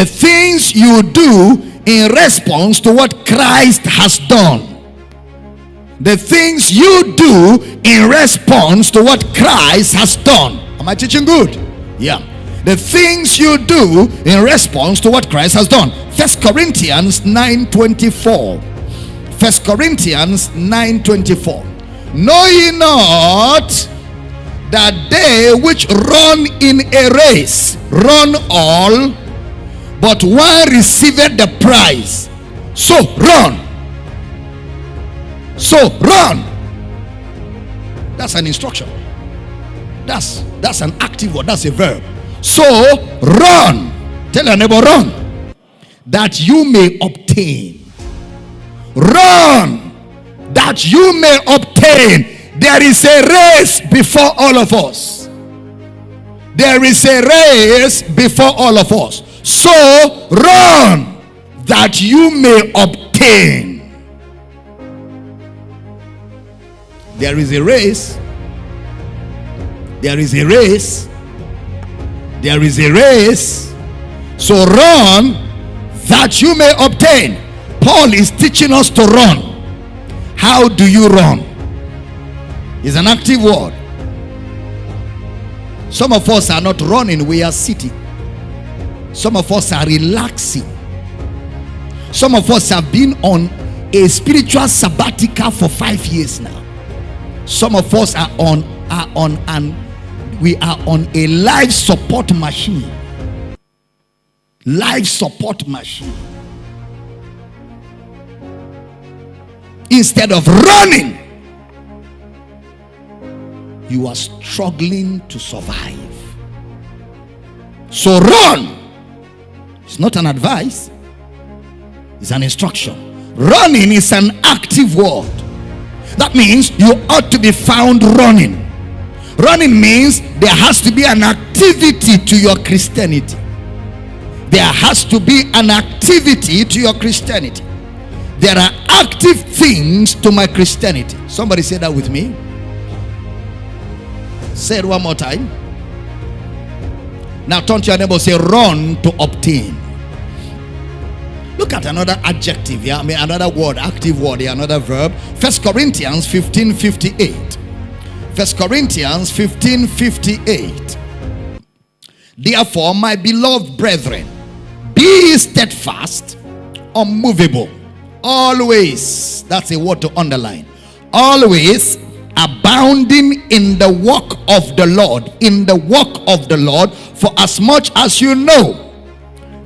The things you do in response to what Christ has done. The things you do in response to what Christ has done. Am I teaching good? Yeah. The things you do in response to what Christ has done. 1 Corinthians 9:24. 1 Corinthians 9:24. Know ye not that they which run in a race run all, but one receiveth the prize. So run. So run. That's an instruction. That's an active word. That's a verb. So run. Tell your neighbor, run, that you may obtain. Run, that you may obtain. There is a race before all of us. There is a race before all of us. So run, that you may obtain. There is a race. There is a race. There is a race. So run, that you may obtain. Paul is teaching us to run. How do you run? It's an active word. Some of us are not running, we are sitting. Some of us are relaxing. Some of us have been on a spiritual sabbatical for 5 years now. Some of us are on a life support machine. Life support machine. Instead of running, you are struggling to survive. So run. It's not an advice, it's an instruction. Running is an active word. That means you ought to be found running. Running means there has to be an activity to your Christianity. There has to be an activity to your Christianity. There are active things to my Christianity. Somebody say that with me. Say it one more time. Now turn to your neighbor, say run to obtain. Look at another adjective here. I mean another word, active word here, another verb. 1 Corinthians 15:58. 1 Corinthians 15:58. Therefore, my beloved brethren, be steadfast, unmovable, always, that's a word to underline, always abounding in the work of the Lord, in the work of the Lord, for as much as you know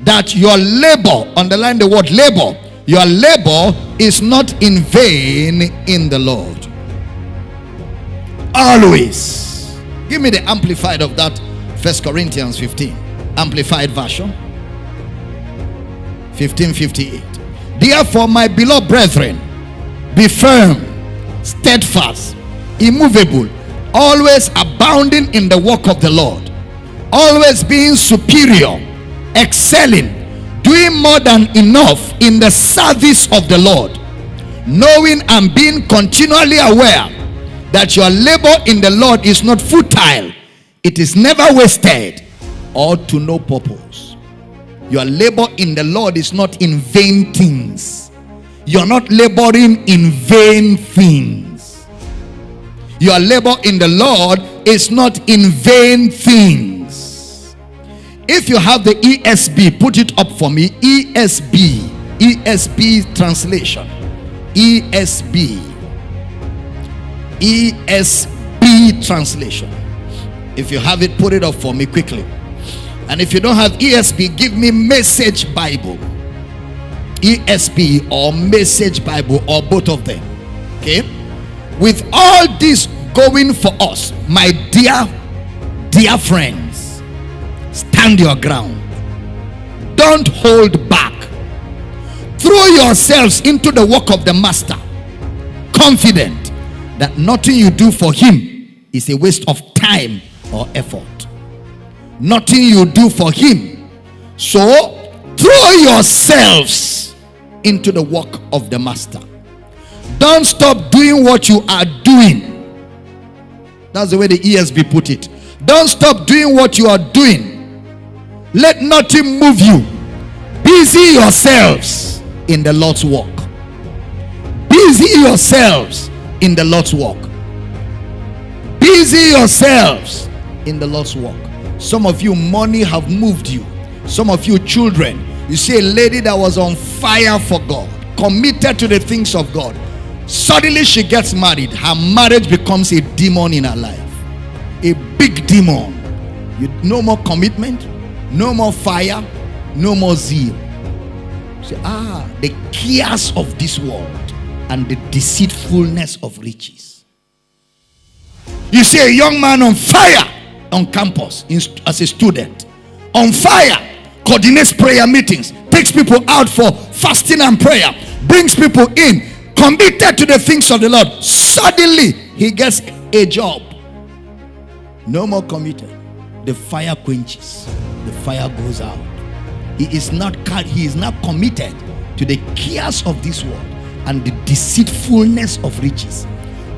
that your labor, underline the word labor, your labor is not in vain in the Lord. Always. Give me the amplified of that 1 Corinthians 15, amplified version. 15:58. Therefore, my beloved brethren, be firm, steadfast, immovable, always abounding in the work of the Lord, always being superior, excelling, doing more than enough in the service of the Lord, knowing and being continually aware that your labor in the Lord is not futile, it is never wasted or to no purpose. Your labor in the Lord is not in vain things. You're not laboring in vain things. Your labor in the Lord is not in vain things. If you have the ESB, put it up for me. ESB translation. ESB translation. If you have it, put it up for me quickly. And if you don't have ESB, give me Message Bible. ESB or Message Bible, or both of them. Okay? With all this going for us, my dear friends, stand your ground. Don't hold back. Throw yourselves into the work of the Master, confident that nothing you do for him is a waste of time or effort. Nothing you do for him. So throw yourselves into the work of the Master. Don't stop doing what you are doing. That's the way the ESB put it. Don't stop doing what you are doing. Let nothing move you. Busy yourselves in the Lord's work. Busy yourselves in the Lord's work. Busy yourselves in the Lord's work. Some of you, money have moved you. Some of you, children. You see a lady that was on fire for God, committed to the things of God. Suddenly she gets married. Her marriage becomes a demon in her life. A big demon. No more commitment, no more fire, no more zeal. Say, the cares of this world and the deceitfulness of riches. You see a young man on fire on campus as a student, on fire, coordinates prayer meetings, takes people out for fasting and prayer, brings people in, committed to the things of the Lord. Suddenly he gets a job. No more committed. The fire quenches, the fire goes out. He is not committed to the cares of this world and the deceitfulness of riches,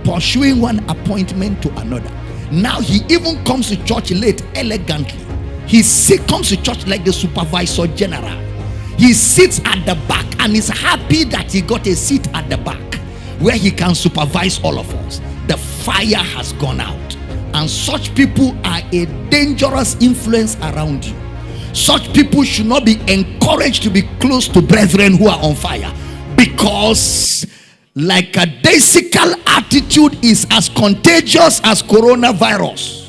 pursuing one appointment to another. Now he even comes to church late elegantly. He comes to church like the supervisor general. He sits at the back and is happy that he got a seat at the back where he can supervise all of us. The fire has gone out, and such people are a dangerous influence around you. Such people should not be encouraged to be close to brethren who are on fire, because like a daisical attitude is as contagious as coronavirus.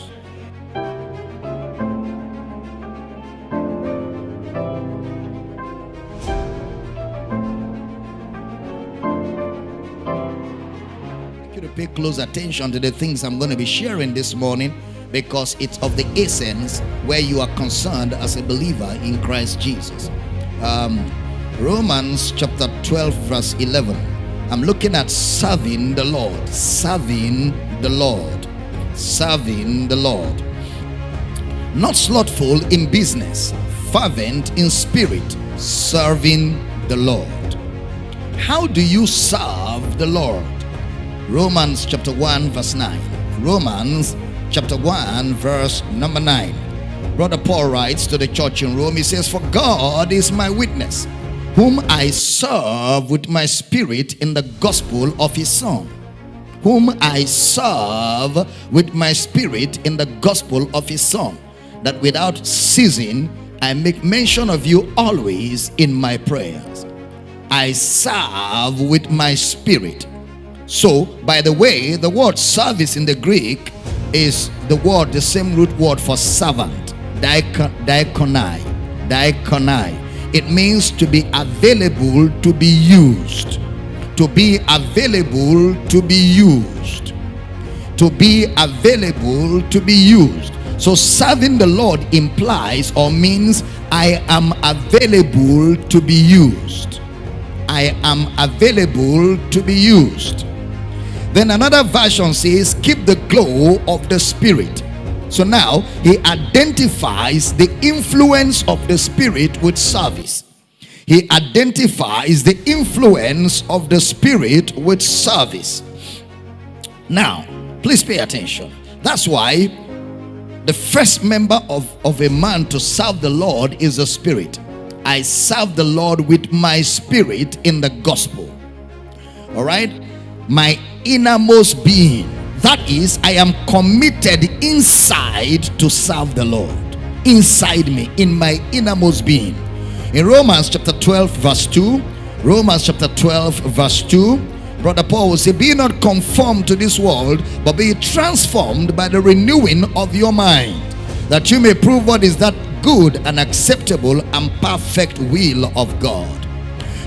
I want you to pay close attention to the things I'm going to be sharing this morning, because it's of the essence where you are concerned as a believer in Christ Jesus. Romans chapter 12 verse 11. I'm looking at serving the Lord. Serving the Lord. Serving the Lord. Not slothful in business, fervent in spirit, serving the Lord. How do you serve the Lord? Romans chapter 1 verse 9. Romans chapter 1 verse number 9. Brother Paul writes to the church in Rome. He says, "For God is my witness, whom I serve with my spirit in the gospel of his Son." Whom I serve with my spirit in the gospel of his Son, that without ceasing I make mention of you always in my prayers. I serve with my spirit. So, by the way, the word service in the Greek is the same root word for servant, diakonai. It means to be available to be used. To be available to be used. To be available to be used. So serving the Lord implies or means I am available to be used. I am available to be used. Then another version says, keep the glow of the Spirit. So now he identifies the influence of the Spirit with service. He identifies the influence of the Spirit with service. Now, please pay attention. That's why the first member of a man to serve the Lord is the Spirit. I serve the Lord with my spirit in the gospel. All right? My innermost being. That is, I am committed inside to serve the Lord. Inside me, in my innermost being. In Romans chapter 12 verse 2, Romans chapter 12 verse 2, Brother Paul will say, be not conformed to this world, but be transformed by the renewing of your mind, that you may prove what is that good and acceptable and perfect will of God.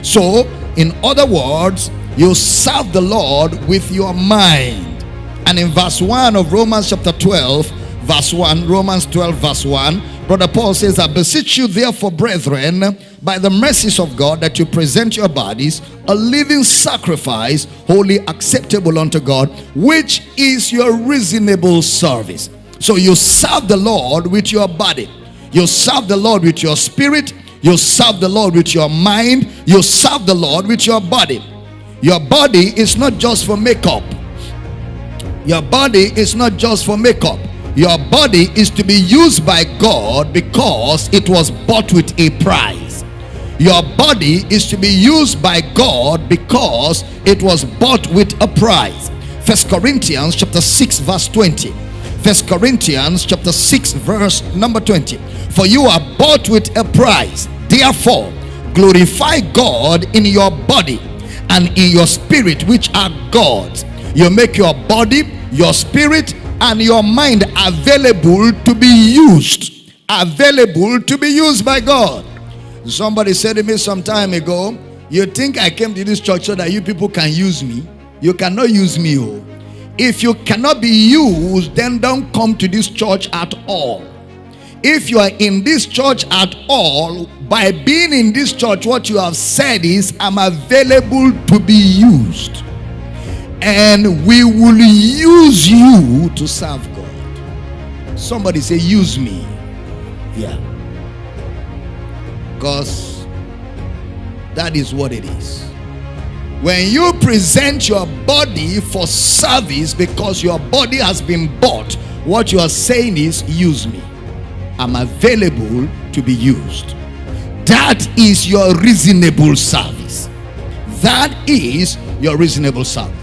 So, in other words, you serve the Lord with your mind. And in verse 1 of Romans chapter 12 verse 1, Romans 12 verse 1, Brother Paul says, I beseech you therefore, brethren, by the mercies of God, that you present your bodies a living sacrifice, wholly acceptable unto God, which is your reasonable service. So you serve the Lord with your body. You serve the Lord with your spirit. You serve the Lord with your mind. You serve the Lord with your body. Your body is not just for makeup. Your body is not just for makeup. Your body is to be used by God because it was bought with a price. Your body is to be used by God because it was bought with a price. 1 Corinthians chapter 6 verse 20. 1 Corinthians chapter 6 verse number 20. For you are bought with a price. Therefore, glorify God in your body and in your spirit, which are God's. You make your body, your spirit, and your mind available to be used. Available to be used by God. Somebody said to me some time ago, you think I came to this church so that you people can use me? You cannot use me. Oh. If you cannot be used, then don't come to this church at all. If you are in this church at all, by being in this church, what you have said is, I'm available to be used. And we will use you to serve God. Somebody say, use me. Yeah. Because that is what it is. When you present your body for service because your body has been bought, what you are saying is, use me. I'm available to be used. That is your reasonable service. That is your reasonable service.